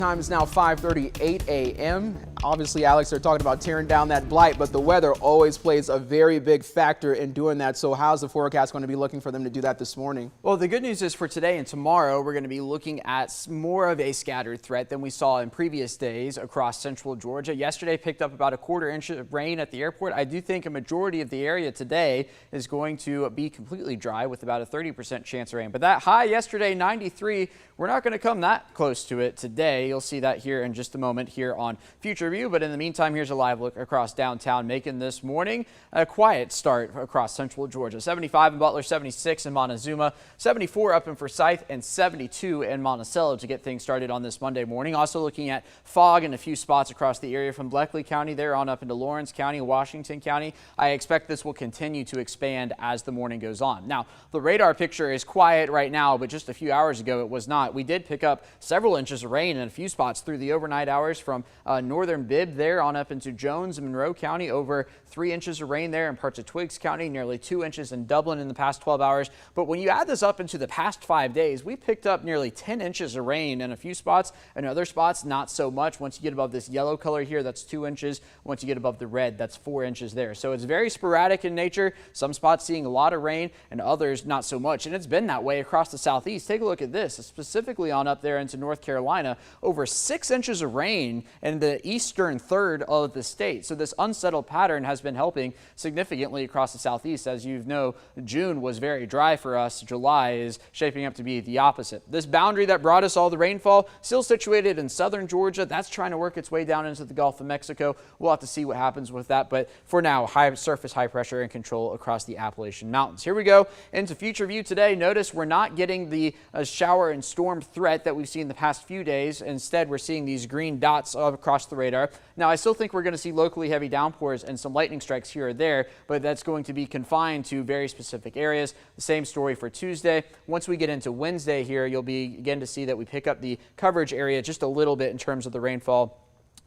Time is now 5:38 a.m. Obviously, Alex, they're talking about tearing down that blight, but the weather always plays a very big factor in doing that. So how's the forecast going to be looking for them to do that this morning? Well, the good news is for today and tomorrow, we're going to be looking at more of a scattered threat than we saw in previous days across central Georgia. Yesterday picked up about a quarter-inch of rain at the airport. I do think a majority of the area today is going to be completely dry with about a 30% chance of rain. But that high yesterday, 93, we're not going to come that close to it today. You'll see that here in just a moment here on Future View. But in the meantime, here's a live look across downtown Macon this morning. A quiet start across central Georgia. 75 in Butler, 76 in Montezuma, 74 up in Forsyth, and 72 in Monticello to get things started on this Monday morning. Also looking at fog in a few spots across the area from Bleckley County there on up into Lawrence County, Washington County. I expect this will continue to expand as the morning goes on. Now, the radar picture is quiet right now, but just a few hours ago it was not. We did pick up several inches of rain in a few spots through the overnight hours from northern Bibb there on up into Jones and Monroe County. Over 3 inches of rain there in parts of Twiggs County, nearly 2 inches in Dublin in the past 12 hours. But when you add this up into the past 5 days, we picked up nearly 10 inches of rain in a few spots, and other spots not so much. Once you get above this yellow color here, that's 2 inches. Once you get above the red, that's 4 inches there. So it's very sporadic in nature. Some spots seeing a lot of rain and others not so much. And it's been that way across the southeast. Take a look at this, specifically on up there into North Carolina, over 6 inches of rain in the eastern third of the state. So this unsettled pattern has been helping significantly across the southeast. As you know, June was very dry for us. July is shaping up to be the opposite. This boundary that brought us all the rainfall still situated in southern Georgia. That's trying to work its way down into the Gulf of Mexico. We'll have to see what happens with that. But for now, high surface, high pressure and control across the Appalachian Mountains. Here we go into Future View today. Notice we're not getting the shower and storm threat that we've seen the past few days. Instead, we're seeing these green dots across the radar. Now, I still think we're going to see locally heavy downpours and some lightning strikes here or there, but that's going to be confined to very specific areas. The same story for Tuesday. Once we get into Wednesday here, you'll begin to see that we pick up the coverage area just a little bit in terms of the rainfall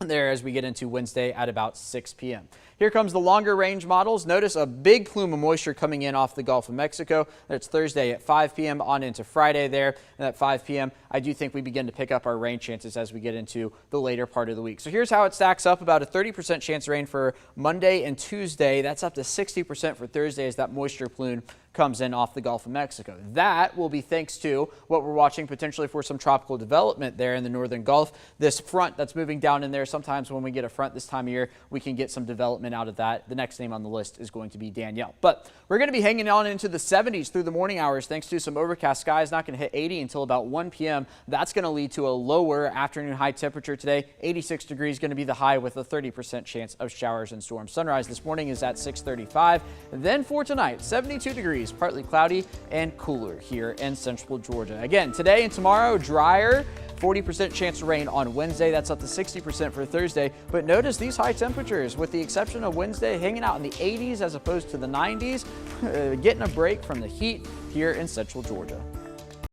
there as we get into Wednesday at about 6 p.m. Here comes the longer range models. Notice a big plume of moisture coming in off the Gulf of Mexico. That's Thursday at 5 p.m. on into Friday there. And at 5 p.m., I do think we begin to pick up our rain chances as we get into the later part of the week. So here's how it stacks up. About a 30% chance of rain for Monday and Tuesday. That's up to 60% for Thursday as that moisture plume comes in off the Gulf of Mexico. That will be thanks to what we're watching potentially for some tropical development there in the northern Gulf. This front that's moving down in there, sometimes when we get a front this time of year, we can get some development out of that. The next name on the list is going to be Danielle. But we're going to be hanging on into the 70s through the morning hours thanks to some overcast skies. Not going to hit 80 until about 1 p.m. That's going to lead to a lower afternoon high temperature today. 86 degrees going to be the high with a 30% chance of showers and storms. Sunrise this morning is at 6:35. Then for tonight, 72 degrees. Partly cloudy and cooler here in central Georgia. Again, today and tomorrow, drier. 40% chance of rain on Wednesday. That's up to 60% for Thursday. But notice these high temperatures, with the exception of Wednesday, hanging out in the 80s as opposed to the 90s, getting a break from the heat here in central Georgia.